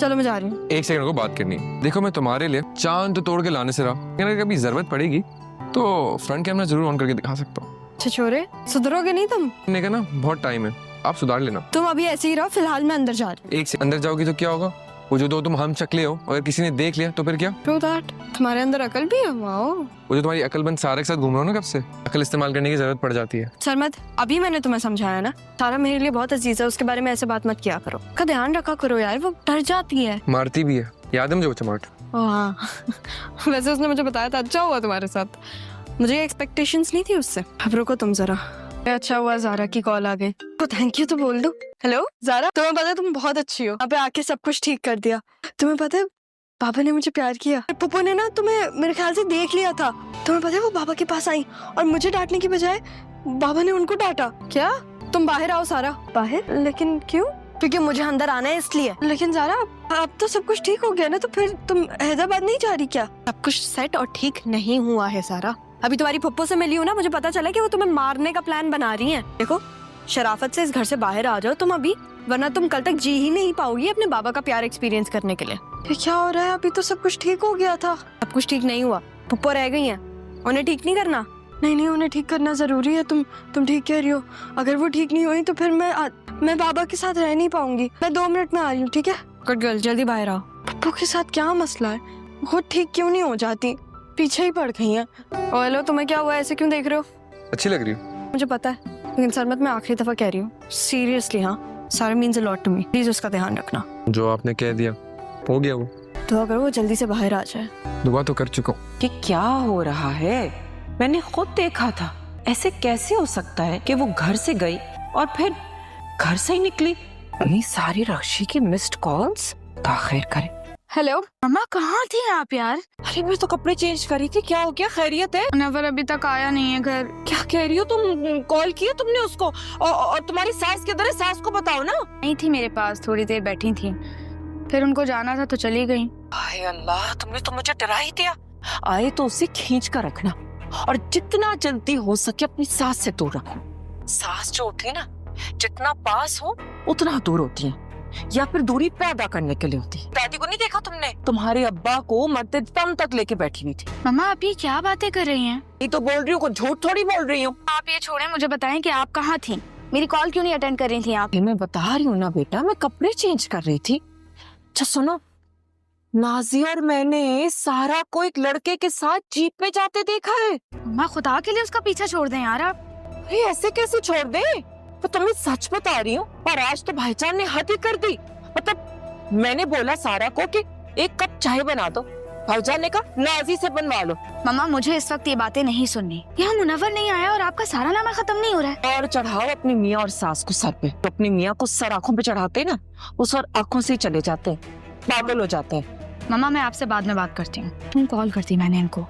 चलो मैं जा रही हूँ। एक सेकंड को बात करनी। देखो मैं तुम्हारे लिए चांद तो तोड़ के लाने से रहा, अगर कभी जरूरत पड़ेगी तो फ्रंट कैमरा जरूर ऑन करके दिखा सकता हूँ। छिछोरे, सुधरोगे नहीं तुम? का ना बहुत टाइम है, आप सुधार लेना। तुम अभी ऐसे ही रहो, फिलहाल मैं अंदर जा रही हूँ। एक से अंदर जाओगी तो क्या होगा? वो जो दो तुम हम चकले हो, अगर किसी ने देख लिया तो फिर क्या? True that. तुम्हारे अंदर अकल भी है। वाओ। वो जो तुम्हारी अकलमंद सारे के साथ घूम रहे हो ना, कब से अकल इस्तेमाल करने की जरूरत पड़ जाती है। सरमद, अभी मैंने तुम्हें समझाया ना, सारा मेरे लिए बहुत अजीज है, उसके बारे में ऐसे बात मत किया करो। का ध्यान रखा करो यार, वो डर जाती है। मारती भी है, याद है मुझे वो चमाट। हाँ वैसे उसने मुझे बताया था, अच्छा हुआ तुम्हारे साथ, मुझे एक्सपेक्टेशंस नहीं थी उससे। अब रुको तुम जरा। अच्छा हुआ जारा की कॉल आ गई, तो थैंक यू तो बोल दो। हेलो जारा, तुम्हें पता है तुम बहुत अच्छी हो, अबे आके सब कुछ ठीक कर दिया। तुम्हें पता है पापा ने मुझे प्यार किया। पप्पू ने ना तुम्हें मेरे ख्याल से देख लिया था। तुम्हें पता है वो बाबा के पास आई और मुझे डांटने की बजाय बाबा ने उनको डांटा। क्या? तुम बाहर आओ सारा। बाहर? लेकिन क्यों? क्योंकि मुझे अंदर आना है इसलिए। लेकिन जारा अब तो सब कुछ ठीक हो गया ना, तो फिर तुम हैदराबाद नहीं जा रही क्या? सब कुछ सेट और ठीक नहीं हुआ है सारा। अभी तुम्हारी पप्पू से मिली हूँ ना, मुझे पता चला कि वो तुम्हें मारने का प्लान बना रही हैं। देखो शराफत से इस घर से बाहर आ जाओ तुम अभी, वरना तुम कल तक जी ही नहीं पाओगी अपने बाबा का प्यार एक्सपीरियंस करने के लिए। ये क्या हो रहा है? अभी तो सब कुछ ठीक हो गया था। सब कुछ ठीक नहीं हुआ, पप्पू रह गई हैं, उन्हें ठीक नहीं करना। नहीं, उन्हें ठीक करना जरूरी है। तुम ठीक कह रही हो। अगर वो ठीक नहीं हुई तो फिर मैं बाबा के साथ रह नहीं पाऊंगी। मैं 2 मिनट में आ रही हूँ, ठीक है? गुड गर्ल, जल्दी बाहर आओ। पप्पू के साथ क्या मसला है? वो ठीक क्यों नहीं हो जाती? पीछे ही पड़ गई हैं। ओ हेलो, तुम्हें क्या हुआ? ऐसे क्यों देख रहे हो? अच्छी लग रही हो। मुझे पता है, लेकिन सरमत मैं आखिरी दफा कह रही हूँ, सीरियसली। हाँ, Sara means a lot to me, please उसका ध्यान रखना। जो आपने कह दिया हो गया, वो दुआ करो वो जल्दी से बाहर आ जाए। दुआ तो कर चुका हूँ। कि क्या हो रहा है? मैंने खुद देखा था। ऐसे कैसे हो सकता है कि वो घर से गई और फिर घर से ही निकली? इतनी सारी रक्षी की मिस्ड कॉल्स, ताखिर करे। हेलो मम्मा, कहाँ थी आप यार? अरे मैं तो कपड़े चेंज करी थी। क्या हो गया? खैरियत है? नवर अभी तक आया नहीं है घर। क्या कह रही हो तुम? कॉल किया तुमने उसको? और तुम्हारी सास किधर है? सास को बताओ ना। नहीं थी मेरे पास, थोड़ी देर बैठी थी, फिर उनको जाना था तो चली गई। हाय अल्लाह, तुमने तो मुझे डरा ही दिया। आए तो उसे खींच कर रखना और जितना जल्दी हो सके अपनी सास से दूर रखो। सास जो होती है ना, जितना पास हो उतना दूर होती है, या फिर दूरी पैदा करने के लिए होती है। दादी को नहीं देखा तुमने? तुम्हारे अब्बा को मरते दम तक लेके बैठी हुई थी। मम्मा आप ये क्या बातें कर रही हैं? ये तो बोल रही हूँ, झूठ थोड़ी बोल रही हूँ। आप ये छोड़ें, मुझे बताएं कि आप कहाँ थी? मेरी कॉल क्यों नहीं अटेंड कर रही थी आप? मैं बता रही हूँ ना बेटा, मैं कपड़े चेंज कर रही थी। अच्छा सुनो, नाज़ी और मैंने सारा को एक लड़के के साथ जीप में जाते देखा है। मम्मा खुदा के लिए उसका पीछा छोड़ दें यार आप। ये ऐसे कैसे छोड़ दे? तो तुम्हें सच बता रही हूँ, और आज तो भाईजान ने हद ही कर दी। मतलब मैंने बोला सारा को कि 1 कप चाय बना दो, भाईजान ने कहा नाज़ी से बनवा लो। मम्मा मुझे इस वक्त ये बातें नहीं सुननी। यहाँ मुनव्वर नहीं आया और आपका सारा नामा खत्म नहीं हो रहा है। और चढ़ाओ अपनी मियाँ और सास को सर पे। तो अपनी मियाँ को सर आंखों पे चढ़ाते ना, वो सर आंखों से ही चले जाते हैं, पागल हो जाते हैं। मम्मा मैं आपसे बाद में बात करती हूँ, तुम कॉल करती मैंने इनको।